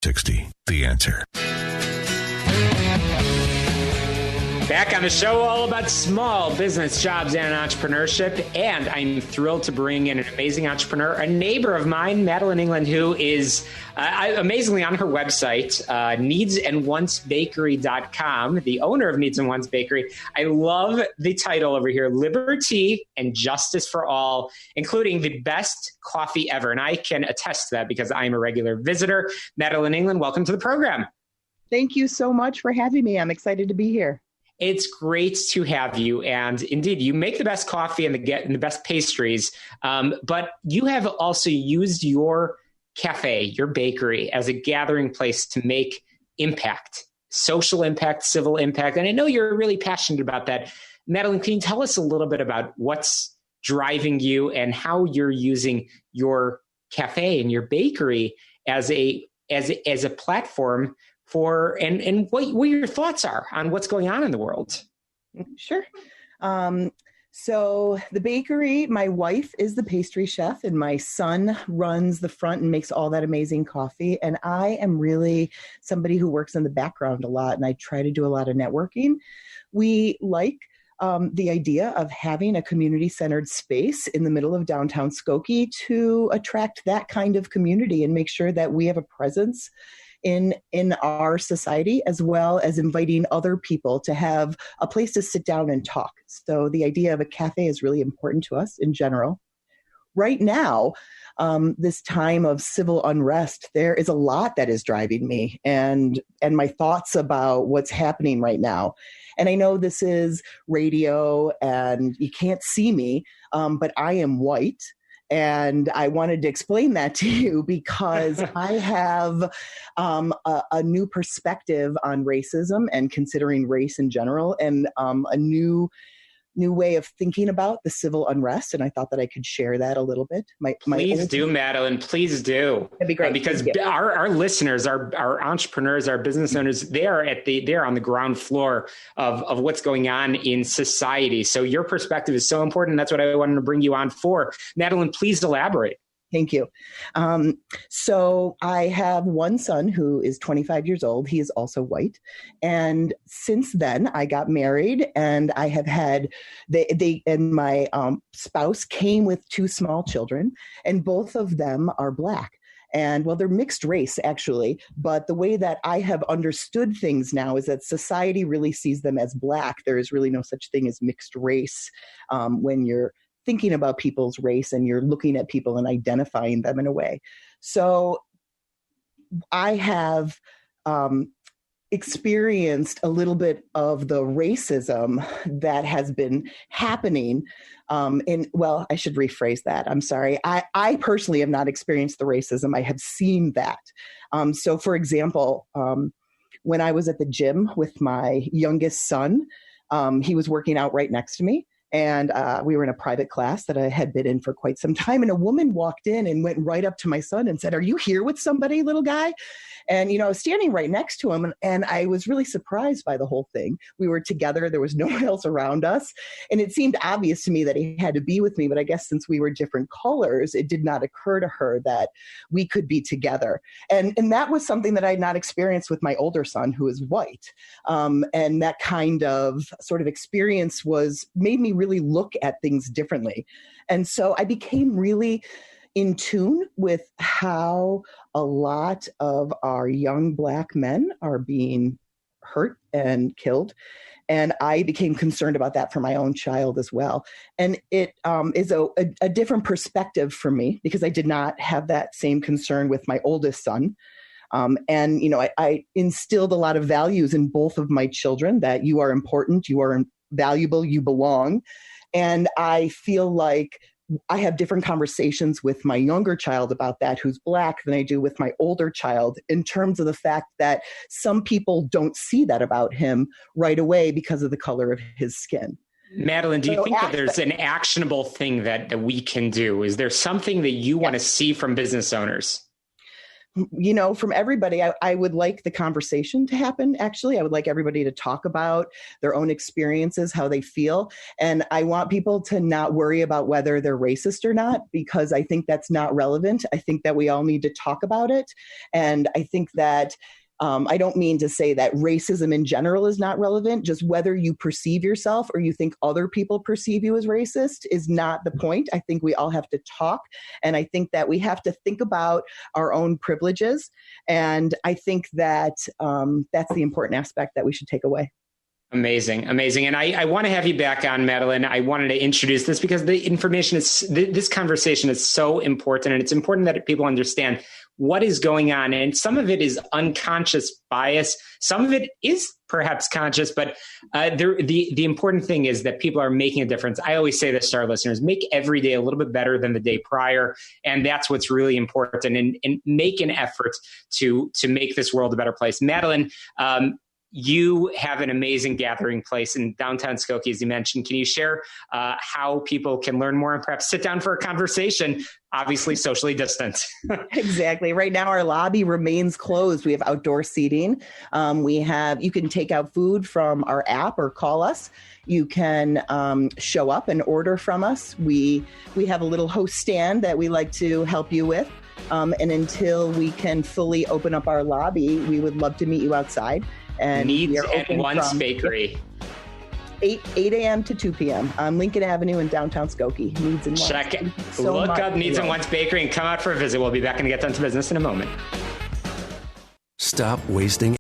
60, The Answer. Back on the show, all about small business, jobs, and entrepreneurship. And I'm thrilled to bring in an amazing entrepreneur, a neighbor of mine, Madeleine England, who is amazingly on her website, needsandwantsbakery.com, the owner of Needs and Wants Bakery. I love the title over here, Liberty and Justice for All, including the best coffee ever. And I can attest to that because I'm a regular visitor. Madeleine England, welcome to the program. Thank you so much for having me. I'm excited to be here. It's great to have you. And indeed, you make the best coffee and the best pastries. But you have also used your cafe, your bakery, as a gathering place to make impact, social impact, civil impact. And I know you're really passionate about that. Madeleine, can you tell us a little bit about what's driving you and how you're using your cafe and your bakery as a platform for, and what your thoughts are on what's going on in the world? Sure. So the bakery, my wife is the pastry chef and my son runs the front and makes all that amazing coffee. And I am really somebody who works in the background a lot and I try to do a lot of networking. We like the idea of having a community-centered space in the middle of downtown Skokie to attract that kind of community and make sure that we have a presence in our society, as well as inviting other people to have a place to sit down and talk. So the idea of a cafe is really important to us in general. Right now, this time of civil unrest, there is a lot that is driving me and my thoughts about what's happening right now. And I know this is radio and you can't see me, but I am white. And I wanted to explain that to you because I have a new perspective on racism and considering race in general, and a new way of thinking about the civil unrest. And I thought that I could share that a little bit. Please do, Madeleine. Please do. That'd be great. Because our listeners, our entrepreneurs, our business owners, they're on the ground floor of what's going on in society. So your perspective is so important. That's what I wanted to bring you on for. Madeleine, please elaborate. Thank you. So I have one son who is 25 years old. He is also white. And since then, I got married and I have had, my spouse came with two small children and both of them are Black. And well, they're mixed race actually, but the way that I have understood things now is that society really sees them as Black. There is really no such thing as mixed race when you're thinking about people's race and you're looking at people and identifying them in a way. So I have experienced a little bit of the racism that has been happening I should rephrase that. I'm sorry. I personally have not experienced the racism. I have seen that. So for example, when I was at the gym with my youngest son, he was working out right next to me. And we were in a private class that I had been in for quite some time. And a woman walked in and went right up to my son and said, "Are you here with somebody, little guy?" And, I was standing right next to him and I was really surprised by the whole thing. We were together. There was no one else around us. And it seemed obvious to me that he had to be with me. But I guess since we were different colors, it did not occur to her that we could be together. And that was something that I had not experienced with my older son, who is white. And that kind of sort of experience made me really look at things differently. And so I became really in tune with how a lot of our young Black men are being hurt and killed. And I became concerned about that for my own child as well. And it is a different perspective for me because I did not have that same concern with my oldest son. I instilled a lot of values in both of my children that you are important, you are valuable, you belong. And I feel like I have different conversations with my younger child about that, who's Black, than I do with my older child, in terms of the fact that some people don't see that about him right away because of the color of his skin. Madeleine, do you think that there's an actionable thing that we can do? Is there something that you want to see from business owners? from everybody, I would like the conversation to happen. Actually, I would like everybody to talk about their own experiences, how they feel. And I want people to not worry about whether they're racist or not, because I think that's not relevant. I think that we all need to talk about it. And I think that I don't mean to say that racism in general is not relevant. Just whether you perceive yourself or you think other people perceive you as racist is not the point. I think we all have to talk. And I think that we have to think about our own privileges. And I think that that's the important aspect that we should take away. Amazing. And I want to have you back on, Madeleine. I wanted to introduce this because the information this conversation is so important, and it's important that people understand what is going on. And some of it is unconscious bias. Some of it is perhaps conscious, but the important thing is that people are making a difference. I always say this to our listeners: make every day a little bit better than the day prior. And that's what's really important, and make an effort to make this world a better place. Madeleine, you have an amazing gathering place in downtown Skokie, as you mentioned. Can you share how people can learn more and perhaps sit down for a conversation, obviously socially distant? Exactly. Right now, our lobby remains closed. We have outdoor seating. You can take out food from our app or call us. You can show up and order from us. We have a little host stand that we like to help you with. And until we can fully open up our lobby, we would love to meet you outside. And Needs and Wants Bakery. 8 a.m. to 2 p.m. on Lincoln Avenue in downtown Skokie. Needs and Wants. Check it. Look up Needs and Wants Bakery and come out for a visit. We'll be back and get down to business in a moment. Stop wasting